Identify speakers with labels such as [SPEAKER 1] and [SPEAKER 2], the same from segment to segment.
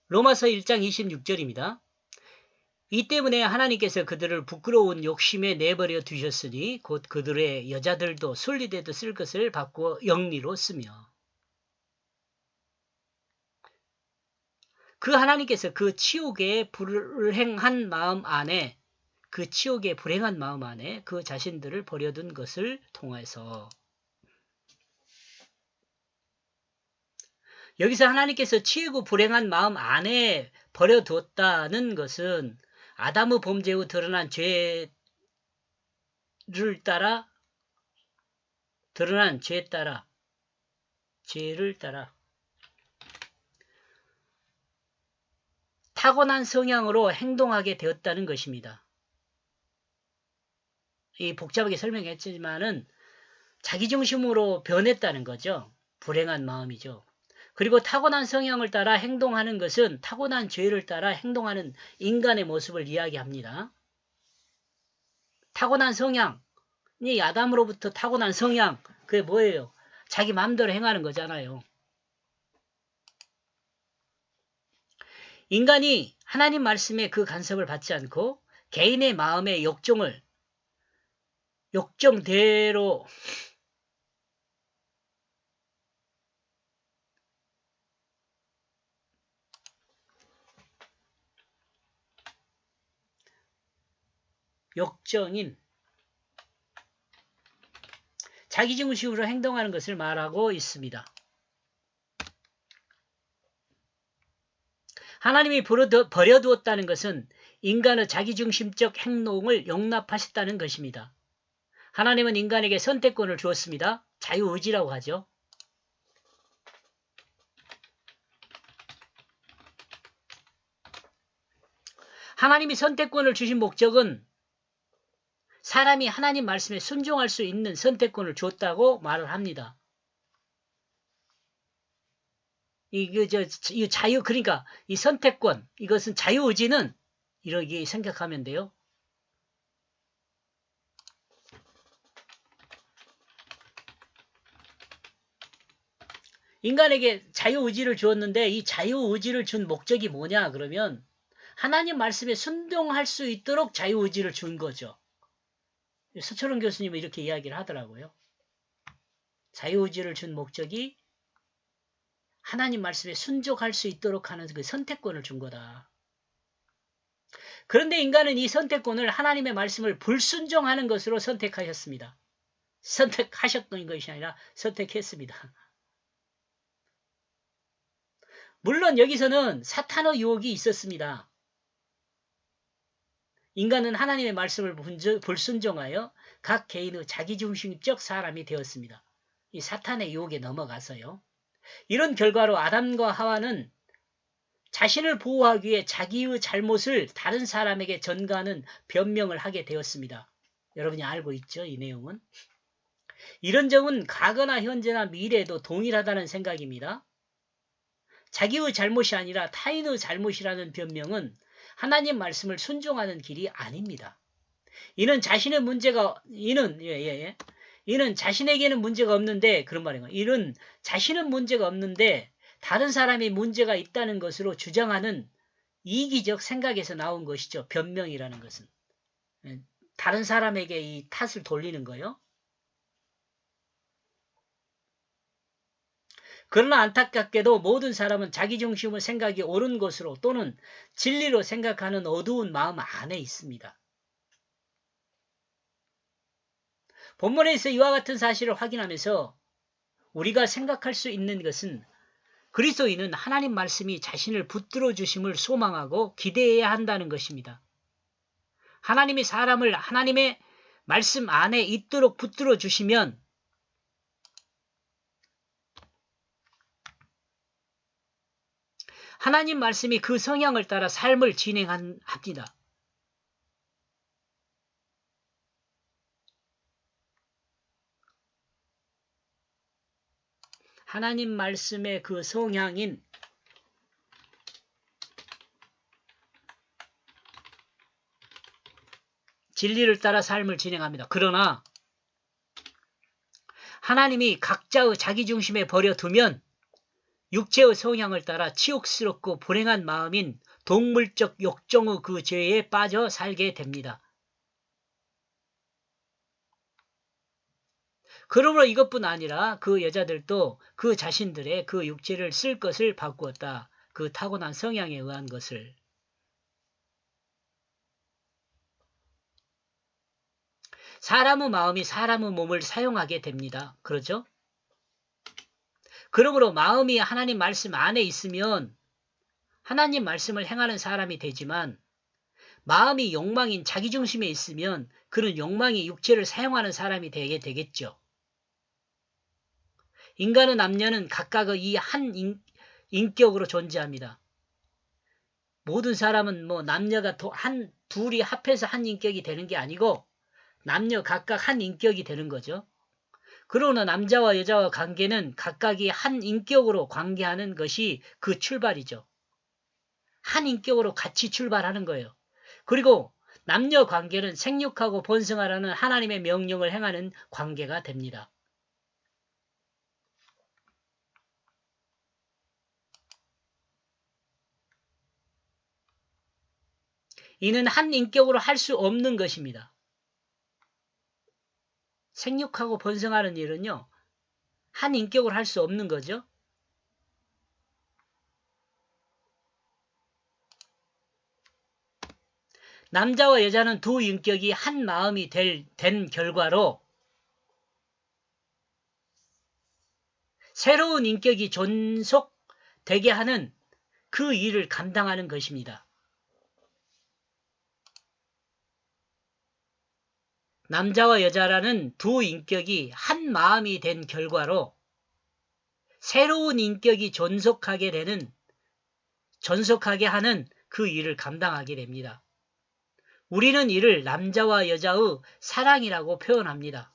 [SPEAKER 1] 로마서 1장 26절입니다. 이 때문에 하나님께서 그들을 부끄러운 욕심에 내버려 두셨으니 곧 그들의 여자들도 순리대도 쓸 것을 바꾸어 영리로 쓰며. 그 하나님께서 그 치욕의 불행한 마음 안에 그 자신들을 버려둔 것을 통해서 여기서 하나님께서 치우고 불행한 마음 안에 버려뒀다는 것은 아담의 범죄 후 드러난 죄를 따라 타고난 성향으로 행동하게 되었다는 것입니다. 이 복잡하게 설명했지만은 자기중심으로 변했다는 거죠. 불행한 마음이죠. 그리고 타고난 성향을 따라 행동하는 것은 타고난 죄를 따라 행동하는 인간의 모습을 이야기합니다. 타고난 성향, 이 아담으로부터 타고난 성향, 그게 뭐예요? 자기 마음대로 행하는 거잖아요. 인간이 하나님 말씀에 그 간섭을 받지 않고 개인의 마음의 욕정대로 욕정인 자기중심으로 행동하는 것을 말하고 있습니다. 하나님이 버려두었다는 것은 인간의 자기중심적 행동을 용납하셨다는 것입니다. 하나님은 인간에게 선택권을 주었습니다. 자유의지라고 하죠. 하나님이 선택권을 주신 목적은 사람이 하나님 말씀에 순종할 수 있는 선택권을 줬다고 말을 합니다. 그러니까 이 선택권, 이것은 자유의지는 이렇게 생각하면 돼요. 인간에게 자유의지를 주었는데 이 자유의지를 준 목적이 뭐냐 그러면 하나님 말씀에 순종할 수 있도록 자유의지를 준 거죠. 서철원 교수님은 이렇게 이야기를 하더라고요. 자유의지를 준 목적이 하나님 말씀에 순종할 수 있도록 하는 그 선택권을 준 거다. 그런데 인간은 이 선택권을 하나님의 말씀을 불순종하는 것으로 선택하셨습니다. 선택하셨던 것이 아니라 선택했습니다. 물론 여기서는 사탄의 유혹이 있었습니다. 인간은 하나님의 말씀을 불순종하여 각 개인의 자기중심적 사람이 되었습니다. 이 사탄의 유혹에 넘어가서요. 이런 결과로 아담과 하와는 자신을 보호하기 위해 자기의 잘못을 다른 사람에게 전가하는 변명을 하게 되었습니다. 여러분이 알고 있죠? 이 내용은. 이런 점은 과거나 현재나 미래에도 동일하다는 생각입니다. 자기의 잘못이 아니라 타인의 잘못이라는 변명은 하나님 말씀을 순종하는 길이 아닙니다. 이는 자신에게는 문제가 없는데, 그런 말이에요. 이는 자신은 문제가 없는데 다른 사람이 문제가 있다는 것으로 주장하는 이기적 생각에서 나온 것이죠. 변명이라는 것은. 다른 사람에게 이 탓을 돌리는 거예요. 그러나 안타깝게도 모든 사람은 자기중심의 생각이 옳은 것으로 또는 진리로 생각하는 어두운 마음 안에 있습니다. 본문에서 이와 같은 사실을 확인하면서 우리가 생각할 수 있는 것은 그리스도인은 하나님 말씀이 자신을 붙들어 주심을 소망하고 기대해야 한다는 것입니다. 하나님이 사람을 하나님의 말씀 안에 있도록 붙들어 주시면 하나님 말씀이 그 성향을 따라 삶을 진행합니다. 하나님 말씀의 그 성향인 진리를 따라 삶을 진행합니다. 그러나 하나님이 각자의 자기중심에 버려두면 육체의 성향을 따라 치욕스럽고 불행한 마음인 동물적 욕정의 그 죄에 빠져 살게 됩니다. 그러므로 이것뿐 아니라 그 여자들도 그 자신들의 그 육체를 쓸 것을 바꾸었다. 그 타고난 성향에 의한 것을. 사람의 마음이 사람의 몸을 사용하게 됩니다. 그렇죠? 그러므로 마음이 하나님 말씀 안에 있으면 하나님 말씀을 행하는 사람이 되지만 마음이 욕망인 자기중심에 있으면 그는 욕망이 육체를 사용하는 사람이 되게 되겠죠. 인간의 남녀는 각각의 이 한 인격으로 존재합니다. 모든 사람은 뭐 남녀가 둘이 합해서 한 인격이 되는 게 아니고 남녀 각각 한 인격이 되는 거죠. 그러나 남자와 여자와 관계는 각각이 한 인격으로 관계하는 것이 그 출발이죠. 한 인격으로 같이 출발하는 거예요. 그리고 남녀 관계는 생육하고 번성하라는 하나님의 명령을 행하는 관계가 됩니다. 이는 한 인격으로 할 수 없는 것입니다. 생육하고 번성하는 일은요, 한 인격으로 할 수 없는 거죠. 남자와 여자는 두 인격이 한 마음이 된 결과로 새로운 인격이 존속되게 하는 그 일을 감당하는 것입니다. 남자와 여자라는 두 인격이 한 마음이 된 결과로 새로운 인격이 존속하게 하는 그 일을 감당하게 됩니다. 우리는 이를 남자와 여자의 사랑이라고 표현합니다.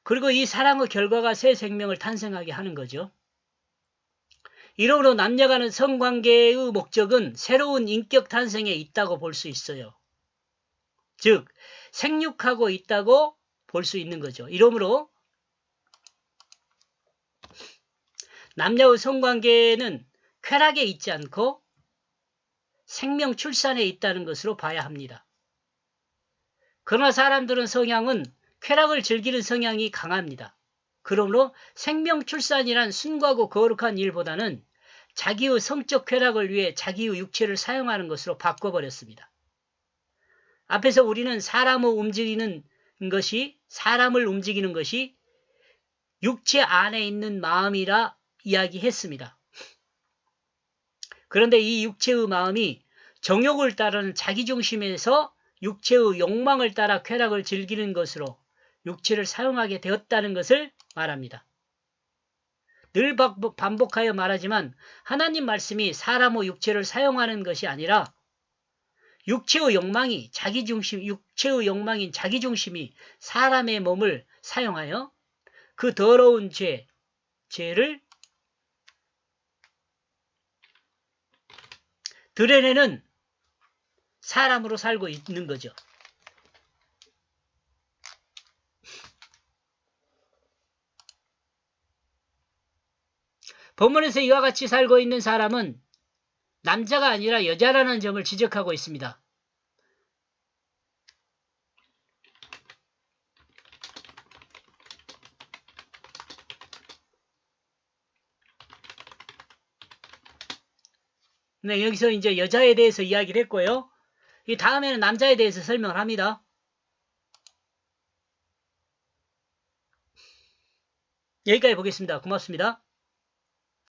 [SPEAKER 1] 그리고 이 사랑의 결과가 새 생명을 탄생하게 하는 거죠. 이러므로 남녀 간의 성관계의 목적은 새로운 인격 탄생에 있다고 볼 수 있어요. 즉 생육하고 있다고 볼 수 있는 거죠. 이러므로 남녀의 성관계는 쾌락에 있지 않고 생명 출산에 있다는 것으로 봐야 합니다. 그러나 사람들은 성향은 쾌락을 즐기는 성향이 강합니다. 그러므로 생명 출산이란 순수하고 거룩한 일보다는 자기의 성적 쾌락을 위해 자기의 육체를 사용하는 것으로 바꿔버렸습니다. 앞에서 우리는 사람을 움직이는 것이 육체 안에 있는 마음이라 이야기했습니다. 그런데 이 육체의 마음이 정욕을 따르는 자기중심에서 육체의 욕망을 따라 쾌락을 즐기는 것으로 육체를 사용하게 되었다는 것을 말합니다. 늘 반복하여 말하지만 하나님 말씀이 사람의 육체를 사용하는 것이 아니라 육체의 욕망인 자기중심이 사람의 몸을 사용하여 그 더러운 죄를 드러내는 사람으로 살고 있는 거죠. 본문에서 이와 같이 살고 있는 사람은 남자가 아니라 여자라는 점을 지적하고 있습니다. 네, 여기서 이제 여자에 대해서 이야기를 했고요. 이 다음에는 남자에 대해서 설명을 합니다. 여기까지 보겠습니다. 고맙습니다.